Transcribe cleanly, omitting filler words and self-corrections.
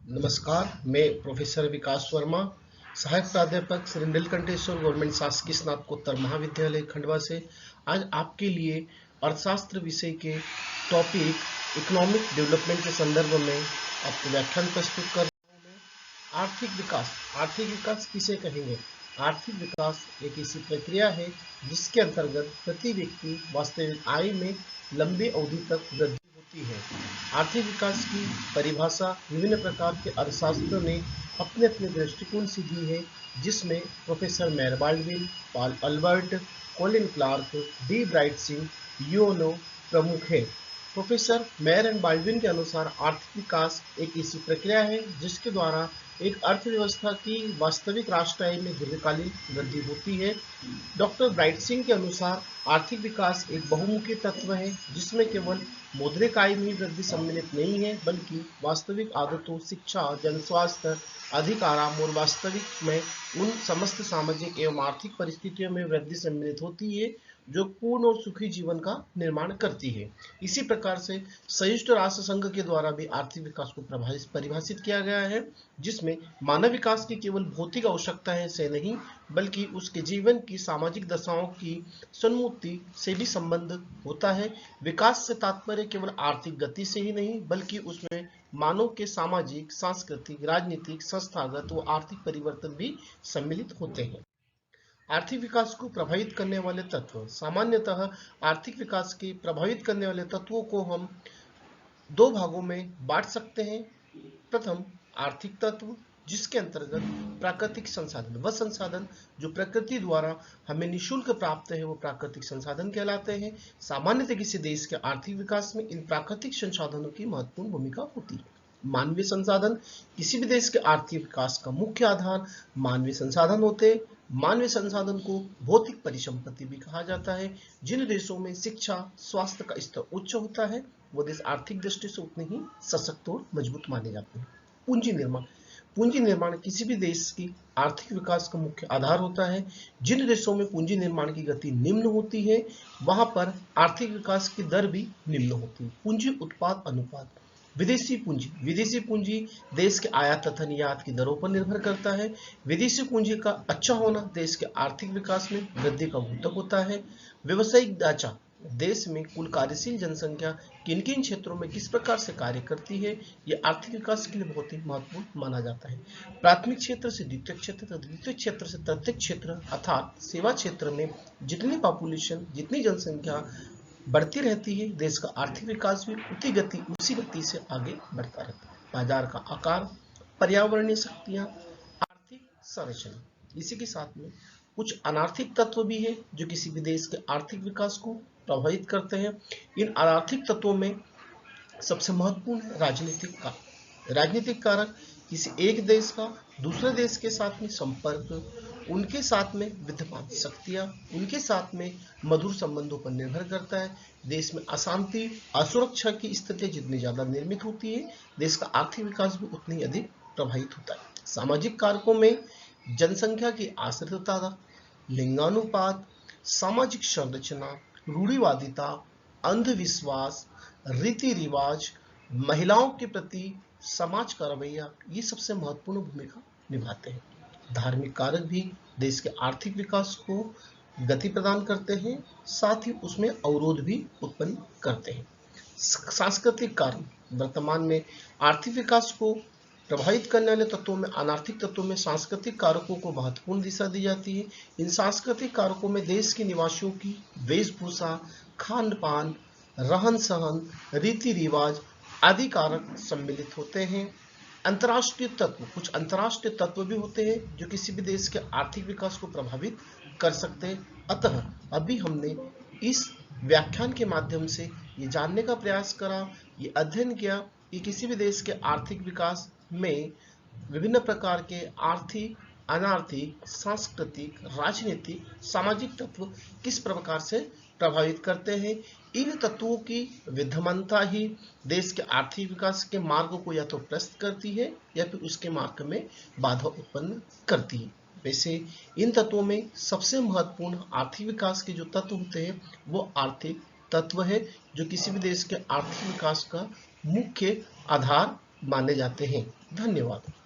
नमस्कार, मैं प्रोफेसर विकास वर्मा, सहायक प्राध्यापक श्री नीलकंठेश्वर गवर्नमेंट शासकीय स्नातकोत्तर महाविद्यालय खंडवा से आज आपके लिए अर्थशास्त्र विषय के टॉपिक इकोनॉमिक डेवलपमेंट के संदर्भ में आपको व्याख्यान प्रस्तुत कर रहा हूं। आर्थिक विकास किसे कहेंगे? आर्थिक विकास एक ऐसी प्रक्रिया है जिसके अंतर्गत प्रति व्यक्ति वास्तविक आय में लंबी अवधि तक वृद्धि होती है। आर्थिक विकास की परिभाषा विभिन्न प्रकार के अर्थशास्त्रियों ने अपने अपने दृष्टिकोण से दी है, जिसमें professor Meyer Baldwin, Paul Albert, Colin Clark, D Bright Singh, यूनो प्रमुख है। प्रोफेसर मेयर एंड बाल्डविन के अनुसार आर्थिक विकास एक ऐसी प्रक्रिया है जिसके द्वारा एक अर्थव्यवस्था की वास्तविक राष्ट्र आय में दीर्घकालीन वृद्धि होती है। डॉक्टर ब्राइट सिंह के अनुसार आर्थिक विकास एक बहुमुखी तत्व है जिसमें केवल मौद्रिक आय में वृद्धि सम्मिलित नहीं है, बल्कि वास्तविक आदतों, शिक्षा, जनस्वास्थ्य, अधिक आराम और वास्तविक में उन समस्त सामाजिक एवं आर्थिक परिस्थितियों में वृद्धि सम्मिलित होती है जो पूर्ण और सुखी जीवन का निर्माण करती है। इसी प्रकार से संयुक्त राष्ट्र संघ के द्वारा भी आर्थिक विकास को परिभाषित किया गया है, जिसमें मानव विकास की केवल भौतिक आवश्यकताएं से नहीं, बल्कि उसके जीवन की सामाजिक दशाओं की सन्मुक्ति से भी संबंध होता है। विकास से तात्पर्य केवल आर्थिक गति से ही नहीं, बल्कि उसमें मानव के सामाजिक, सांस्कृतिक, राजनीतिक, संस्थागत व आर्थिक परिवर्तन भी सम्मिलित होते हैं। आर्थिक विकास को प्रभावित करने वाले तत्व। सामान्यतः आर्थिक विकास के प्रभावित करने वाले तत्वों को हम दो भागों में बांट सकते हैं। प्रथम, आर्थिक तत्व, जिसके अंतर्गत प्राकृतिक संसाधन, वह संसाधन जो प्रकृति द्वारा हमें निःशुल्क प्राप्त है, वो प्राकृतिक संसाधन कहलाते हैं। सामान्यतः किसी देश के आर्थिक विकास में इन प्राकृतिक संसाधनों की महत्वपूर्ण भूमिका होती है। मानवीय संसाधन, किसी भी देश के आर्थिक विकास का मुख्य आधार मानवीय संसाधन होते हैं। मानवीय संसाधन को भौतिक परिसंपत्ति भी कहा जाता है। जिन देशों में शिक्षा, स्वास्थ्य का स्तर उच्च होता है, वो देश आर्थिक दृष्टि से उतने ही सशक्त और मजबूत माने जाते हैं। पूंजी निर्माण, पूंजी निर्माण किसी भी देश की आर्थिक विकास का मुख्य आधार होता है। जिन देशों में पूंजी निर्माण की गति निम्न होती है, वहां पर आर्थिक विकास की दर भी निम्न होती है। पूंजी उत्पाद अनुपात, विदेशी पूंजी देश के आयात तथा निर्यात की दरों पर निर्भर करता है। विदेशी पूंजी का अच्छा होना देश के आर्थिक विकास में वृद्धि का घटक होता है। व्यवसायिक ढांचा, देश में कुल कार्यशील जनसंख्या किन किन क्षेत्रों में किस प्रकार से कार्य करती है, यह आर्थिक विकास के लिए बहुत ही महत्वपूर्ण माना जाता है। प्राथमिक क्षेत्र से द्वितीयक क्षेत्र तथा द्वितीयक क्षेत्र से तृतीयक क्षेत्र अर्थात सेवा क्षेत्र में जितनी पॉपुलेशन, जितनी जनसंख्या बढ़ती रहती है, देश का आर्थिक विकास भी उसी गति से आगे बढ़ता रहता है। बाजार का आकार, पर्यावरणीय शक्तियां, आर्थिक संरचना, इसी के साथ में कुछ अनार्थिक तत्व भी है जो किसी भी देश के आर्थिक विकास को प्रभावित करते हैं। इन अनार्थिक तत्वों में सबसे महत्वपूर्ण है राजनीतिक कारक। किसी एक देश का दूसरे देश के साथ में संपर्क, उनके साथ में विद्यमान शक्तियां, उनके साथ में मधुर संबंधों पर निर्भर करता है। देश में अशांति, असुरक्षा की स्थितियां जितनी ज्यादा निर्मित होती है, देश का आर्थिक विकास भी उतनी ही अधिक प्रभावित होता है। सामाजिक कारकों में जनसंख्या की आश्रितता, लिंगानुपात, सामाजिक संरचना, रूढ़िवादिता, अंधविश्वास, रीति रिवाज, महिलाओं के प्रति समाज का रवैया, ये सबसे महत्वपूर्ण भूमिका निभाते हैं। धार्मिक कारक भी देश के आर्थिक विकास को गति प्रदान करते हैं, साथ ही उसमें अवरोध भी उत्पन्न करते हैं। सांस्कृतिक कारण, वर्तमान में आर्थिक विकास को प्रभावित करने वाले तत्वों में, अनार्थिक तत्वों में सांस्कृतिक कारकों को महत्वपूर्ण दिशा दी जाती है। इन सांस्कृतिक कारकों में देश के निवासियों की वेशभूषा, खान पान, रहन सहन, रीति रिवाज आदि कारक सम्मिलित होते हैं। अंतर्राष्ट्रीय तत्व, कुछ अंतर्राष्ट्रीय तत्व भी होते हैं जो किसी भी देश के आर्थिक विकास को प्रभावित कर सकते हैं। अतः अभी हमने इस व्याख्यान के माध्यम से ये जानने का प्रयास करा, ये अध्ययन किया कि किसी भी देश के आर्थिक विकास में विभिन्न प्रकार के आर्थिक, अनार्थिक, सांस्कृतिक, राजनीतिक, सामाजिक तत्व किस प्रकार से प्रभावित करते हैं। इन तत्वों की विद्यमानता ही देश के आर्थिक विकास के मार्ग को या तो प्रशस्त करती है या फिर उसके मार्ग में बाधा उत्पन्न करती है। वैसे इन तत्वों में सबसे महत्वपूर्ण आर्थिक विकास के जो तत्व होते हैं वो आर्थिक तत्व है जो किसी भी देश के आर्थिक विकास का मुख्य आधार माने जाते हैं। धन्यवाद।